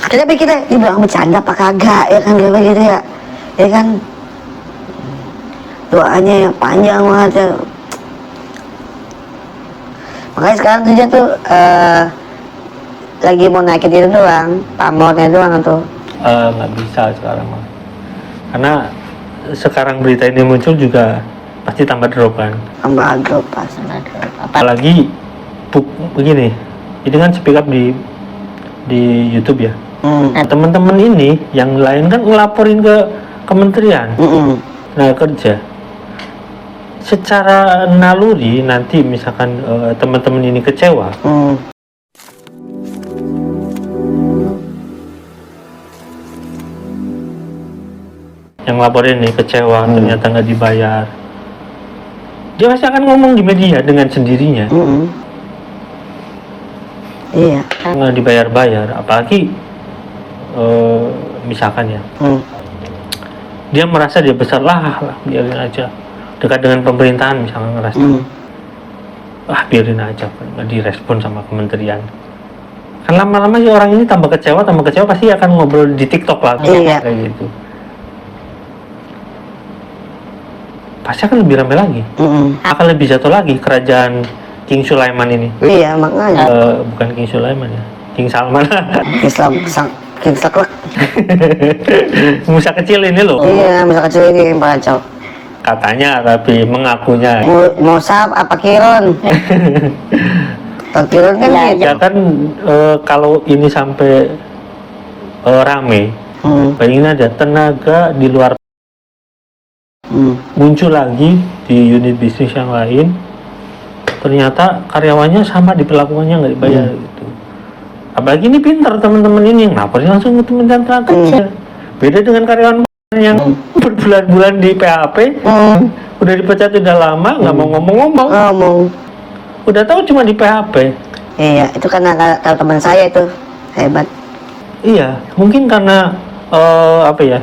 Kita pikirnya dibilang bercanda apa kagak ya kan, kayak gitu ya, ya kan. Doanya yang panjang banget ya. Makanya sekarang tuh dia tuh lagi mau naikin itu doang, pamornya doang tuh. Nggak bisa sekarang mah, karena sekarang berita ini muncul juga pasti tambah drop kan. Tambah drop pas, Apalagi begini, ini kan speak up di YouTube ya. Nah, teman-teman ini yang lain kan ngelaporin ke kementerian kerja. Secara naluri nanti misalkan teman-teman ini kecewa, yang laporin nih kecewa ternyata nggak dibayar, dia pasti akan ngomong di media dengan sendirinya. Iya. Nggak dibayar-bayar, apalagi misalkan ya, dia merasa dia besar lah biarin aja, dekat dengan pemerintahan misalnya ngerasa, biarin aja, nggak direspon sama kementerian. Kan lama-lama sih orang ini tambah kecewa pasti akan ngobrol di TikTok lah, kayak gitu. Pasti akan lebih ramai lagi, akan lebih jatuh lagi kerajaan King Sulaiman ini. Iya makanya. Bukan King Sulaiman ya, King Salman. King Saklek. Musa kecil ini loh. Iya, Musa kecil ini yang kacau. Katanya, tapi mengakunya. Musab apa Kiron? Kiron kan gitu. Ya kan kalau ini sampai rame, bayangin aja tenaga di luar muncul lagi di unit bisnis yang lain, ternyata karyawannya sama diperlakukannya nggak dibayar gitu. Apalagi ini pintar teman-teman ini, ngapain langsung ke Kementerian Tenaga Kerja. Beda dengan karyawan yang berbulan-bulan di PHP, udah dipecat udah lama, nggak mau ngomong. Udah tahu cuma di PHP. Iya, itu karena kalau teman saya itu hebat. Iya, mungkin karena apa ya?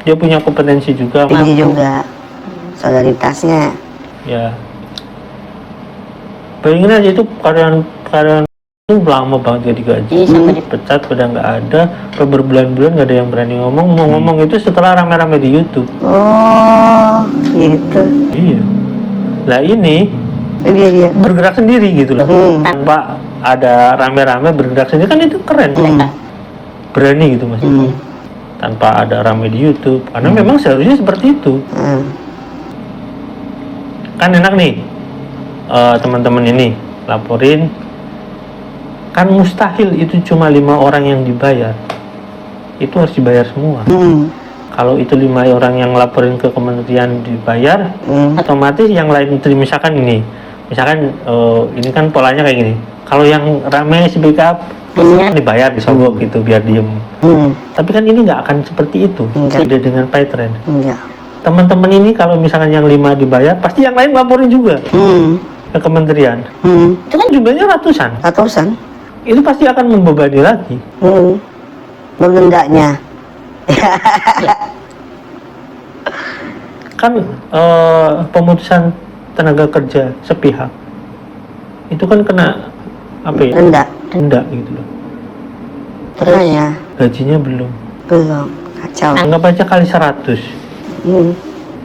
Dia punya kompetensi juga. Tinggi juga solidaritasnya. Ya. Bayangin aja itu karyawan itu lama banget gak digaji, sampai dipecat udah nggak ada, berbulan-bulan nggak ada yang berani ngomong. Mau ngomong itu setelah rame-rame di YouTube. Oh, gitu. Iya. Lah ini bergerak sendiri gitu loh, tanpa ada rame-rame bergerak sendiri, kan itu keren. Berani gitu mas. Tanpa ada rame di YouTube, karena memang seharusnya seperti itu. Kan enak nih, teman-teman ini laporin, kan mustahil itu cuma 5 orang yang dibayar, itu harus dibayar semua. Kalau itu 5 orang yang laporin ke kementerian dibayar, otomatis yang lain itu misalkan ini kan polanya kayak gini. Kalau yang rame speak up dibayar, disogok gitu biar diem. Tapi kan ini nggak akan seperti itu. Beda dengan Paytrend. Teman-teman ini kalau misalkan yang 5 dibayar, pasti yang lain laporin juga ke kementerian. Itu kan jumlahnya ratusan. Itu pasti akan membebani lagi. Dendanya. Kan pemutusan tenaga kerja sepihak itu kan kena apa ya? Denda gitu loh. Terus ya. Gajinya belum. Kacau. Anggap aja kali 100.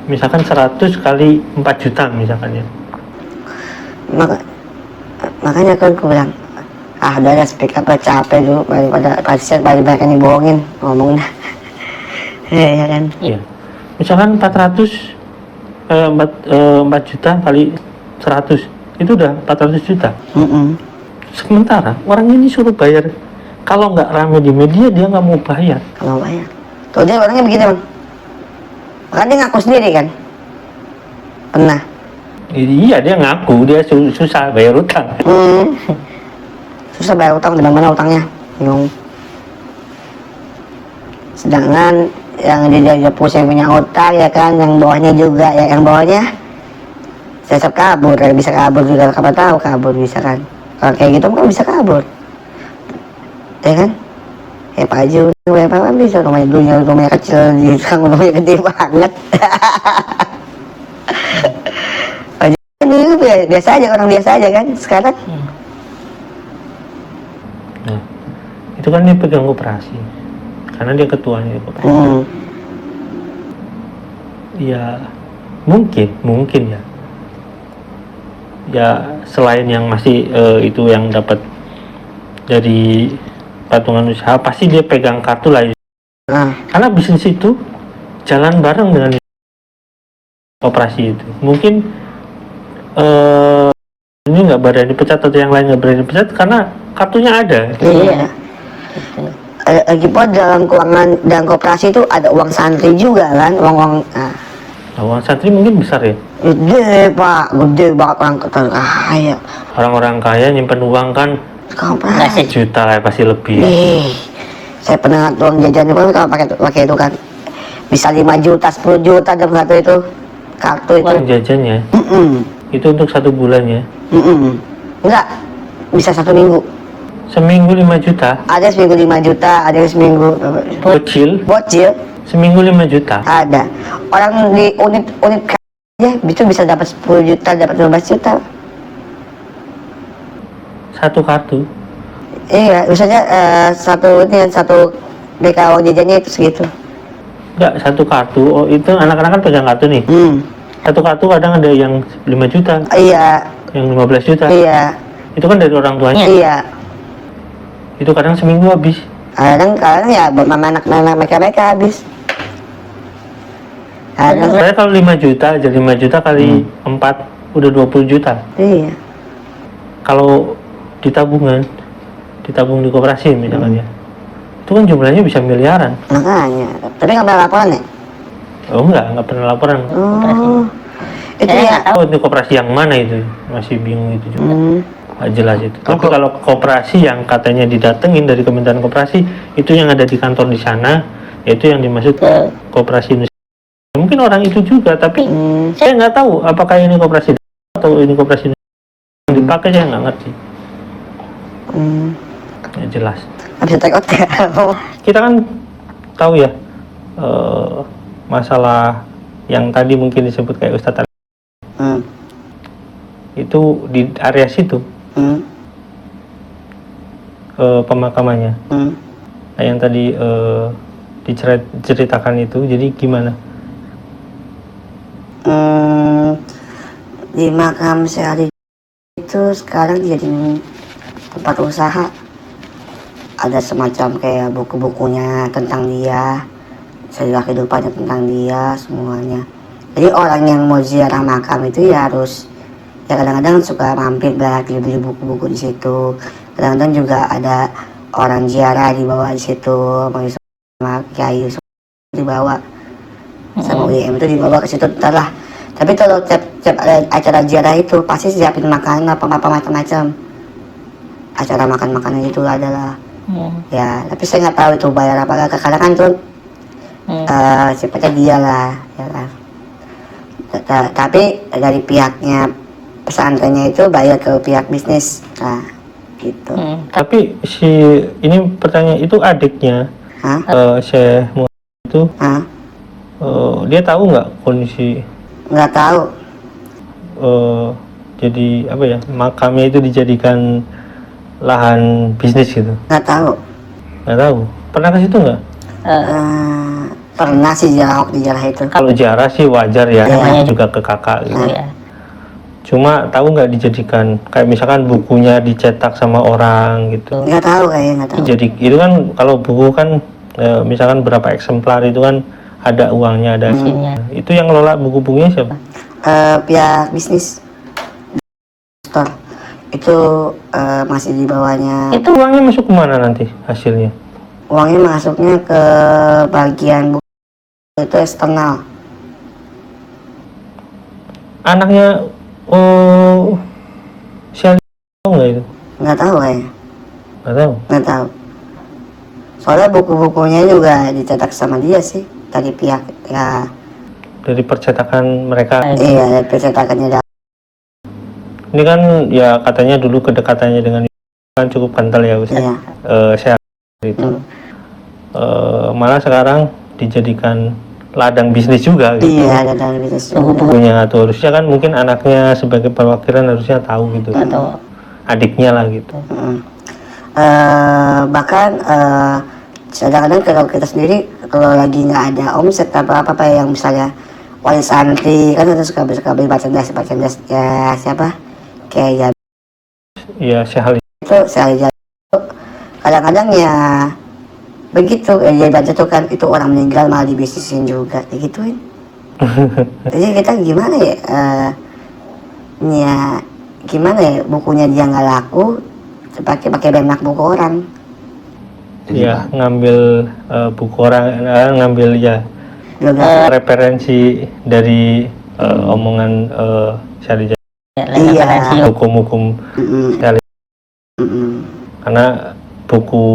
Misalkan 100 kali 4 juta misalkan ya. Makanya kan aku bilang, udah speak up capek dulu, daripada pasien paling banyak yang dibohongin, ngomong dah. Ya kan? Iya. Misalkan 4 juta kali 100, itu udah 400 juta. Sementara orang ini suruh bayar, kalau nggak rame di media dia nggak mau bayar. Tuh dia orangnya begini bang, makanya dia ngaku sendiri kan, pernah. Iya, dia ngaku dia susah bayar utang. Susah bayar utang, di mana utangnya, bingung. Sedangkan yang dia pusing punya utang ya kan, yang bawahnya juga ya, yang bawahnya siap kabur, bisa kabur juga, kapan tahu kabur bisa kan. Kalau kayak gitu kan bisa kabur, ya kan? Pak Haji apa bisa, rumahnya kecil, rumahnya gede banget. Pak Haji dulu biasa aja, orang biasa aja kan, sekarang. Nah, itu kan dia pegang koperasi karena dia ketuanya di koperasi. Ya mungkin ya selain yang masih itu yang dapat dari patungan usaha, pasti dia pegang kartu lah karena bisnis itu jalan bareng dengan operasi itu. Mungkin ini nggak berani dipecat atau yang lain nggak berani dipecat karena kartunya ada. Iya. Lagi pula dalam keuangan dan koperasi itu ada uang santri juga kan, uang Uang santri mungkin besar ya. gede pak, gede banget orang kaya. Orang-orang kaya nyimpen uang kan Koperasi. juta lah, pasti lebih. Saya pernah uang jajan itu kan kalau pakai itu kan bisa 5 juta, 10 juta dalam satu itu kartu itu. Uang jajannya itu untuk 1 bulan ya. Enggak, bisa 1 minggu. Seminggu 5 juta. Ada seminggu 5 juta, ada seminggu Bocil bocil. seminggu 5 juta. Ada orang di unit aja itu bisa dapat 10 juta, dapat 15 juta. Satu kartu. Iya, misalnya satu DK uang jajannya itu segitu. Enggak, satu kartu. Oh, itu anak-anak kan pegang kartu nih. Satu kartu kadang ada yang 5 juta, Iya, yang 15 juta. iya, Itu kan dari orang tuanya. iya. Itu kadang seminggu habis. Kadang ya buat mama anak-anak mereka habis. Kadang Saya kalau 5 juta, jadi 5 juta kali 4 udah 20 juta. iya. Kalau ditabung di koperasi misalkan ya, itu kan jumlahnya bisa miliaran. Makanya, tapi nggak pernah laporan ya? Oh nggak pernah laporan. Oh, itu ya. Oh, itu koperasi yang mana itu? Masih bingung itu juga. Nggak jelas itu. Tapi kalau koperasi yang katanya didatengin dari Kementerian Koperasi, itu yang ada di kantor di sana, yaitu yang dimaksud koperasi Indonesia. Mungkin orang itu juga, tapi saya nggak tahu apakah ini koperasi atau ini koperasi yang dipakai, saya nggak ngerti. Ya jelas. Bisa take out ya? Kita kan tahu ya masalah yang tadi mungkin disebut kayak Ustadz itu di area situ pemakamannya. Nah, yang tadi diceritakan itu, jadi gimana? Di makam sehari itu sekarang jadi tempat usaha. Ada semacam kayak buku-bukunya tentang dia, sejarah kehidupannya tentang dia, semuanya. Jadi orang yang mau ziarah makam itu ya harus, ya kadang-kadang suka mampir beli buku-buku di situ. Kadang-kadang juga ada orang ziarah dibawa di situ, sama kiai dibawa, sama UIM itu dibawa ke situ ntar lah. Tapi kalau tiap ada acara ziarah itu pasti siapin makanan apa macam-macam. Acara makan-makanan itu adalah ya, tapi saya nggak tahu itu bayar apa enggak, karena kan tuh sifatnya dia lah ya kan. Tapi dari pihaknya pesantrennya itu bayar ke pihak bisnis, nah gitu. Tapi si ini pertanyaan itu adiknya Syekh Muhammad itu dia tahu nggak kondisi? Nggak tahu. Jadi apa ya, makamnya itu dijadikan lahan bisnis gitu? Nggak tahu. Nggak tahu. Pernah ke situ nggak? Pernah sih di jarah itu. Kalau jarah sih wajar ya, juga ke kakak gitu. Cuma tahu nggak dijadikan kayak misalkan bukunya dicetak sama orang gitu? Nggak tahu kayaknya, nggak tahu. Jadi itu kan kalau buku kan misalkan berapa eksemplar itu kan ada uangnya, ada hasilnya. Itu yang ngelola buku-bukunya siapa? Pihak bisnis. Store. Itu masih di bawahnya. Itu uangnya masuk kemana nanti hasilnya? Uangnya masuknya ke bagian buku itu eksternal. Anaknya Shelly tahu nggak itu? Nggak tahu kayaknya. Nggak tahu. Soalnya buku-bukunya juga dicetak sama dia sih dari pihak ya. Dari percetakan mereka. Iya, dari percetakannya. Ini kan ya katanya dulu kedekatannya dengan kan cukup kental ya Ustaz. Iya. Saya itu. Malah sekarang dijadikan ladang bisnis juga gitu. Iya, ladang bisnis. Bukunya atau harusnya kan mungkin anaknya sebagai perwakilan harusnya tahu gitu. Atau adiknya lah gitu. Bahkan kadang-kadang kalau kita sendiri kalau lagi nggak ada omset apa yang misalnya wali santri kan kita suka beli merchandise ya siapa kayak Ya sehal itu saya kadang-kadang ya begitu ya baca tuh kan itu orang meninggal malah dibisnisin juga kayak gituin. Jadi kita gimana ya ya gimana ya bukunya dia nggak laku pakai banyak buku orang. ya ngambil buku orang, ngambil ya Juga referensi dari omongan Syahri iya. hukum-hukum Mm-mm. Syahri. Mm-mm. Karena buku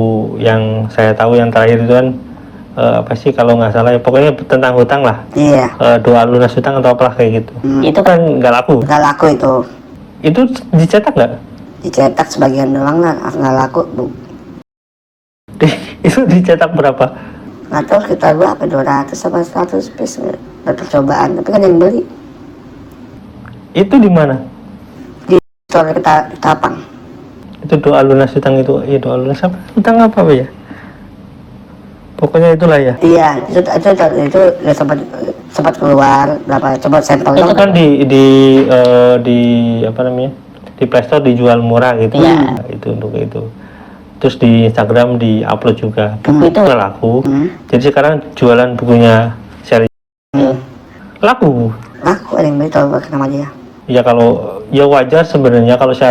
yang saya tahu yang terakhir itu kan apa sih kalau nggak salah ya pokoknya tentang hutang lah. Iya. Doa lunas hutang atau apalah kayak gitu. Itu kan nggak laku. Nggak laku Itu dicetak nggak? dicetak sebagian doang lah nggak laku bu. Itu dicetak berapa? Nggak tahu kita berapa 200 sama 100 piece percobaan tapi kan yang beli Itu di mana? di store kita Tapang. Itu doa lunas hutang itu, ya doa lunas apa? Hutang apa ya? Pokoknya itulah ya. Iya itu udah sempat keluar berapa coba sampel Itu dong. kan di apa namanya? Di Playstore dijual murah gitu. Iya. Itu untuk itu. Terus di Instagram di-upload juga. Buku itu nggak laku. Jadi sekarang jualan bukunya Syahri laku. Aku ada yang beli tahu nama dia. Ya kalau ya wajar sebenarnya kalau saya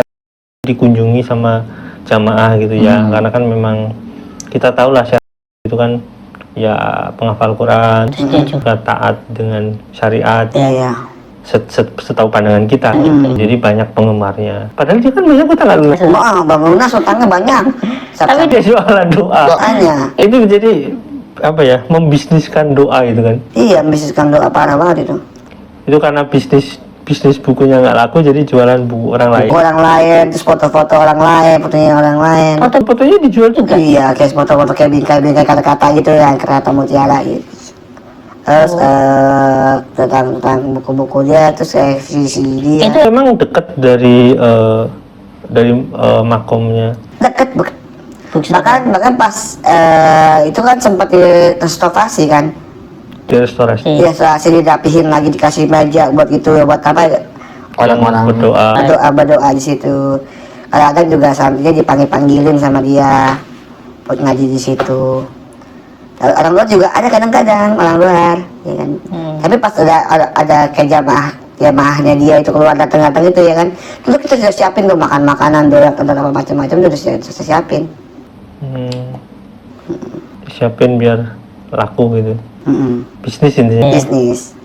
dikunjungi sama jamaah gitu ya. Karena kan memang kita tahu lah Syahri itu kan ya penghafal Quran, juga taat dengan syariat. Iya. Setahu pandangan kita jadi banyak penggemarnya padahal dia kan banyak utang nggak lunas Bang Lunas utangnya banyak. tapi dia jualan doa Doanya. itu jadi apa ya membisniskan doa itu kan Iya, bisniskan doa parah banget itu karena bisnis bukunya nggak laku jadi jualan buku orang lain orang lain, terus foto-foto orang lain, fotonya orang lain. fotonya dijual juga Iya, kayak foto-foto kayak bingkai-bingkai kata-kata gitu ya, kata mutiara gitu. Terus tentang buku-buku dia, terus kayak visi dia. itu emang dekat dari makomnya Deket. Bahkan pas itu kan sempat direstorasi kan. di restorasi Iya, restorasi dirapihin lagi dikasih meja buat gitu ya, buat apa ya? orang berdoa Berdoa di situ. Kadang-kadang juga santrinya dipanggilin sama dia buat ngaji di situ. Orang luar juga ada kadang-kadang orang luar, ya kan. Tapi pas ada kayak jamaahnya dia itu keluar datang itu ya kan. Dulu kita sudah siapin tuh makan makanan doang atau apa macam-macam udah siapin. siapin biar laku gitu bisnis intinya Bisnis.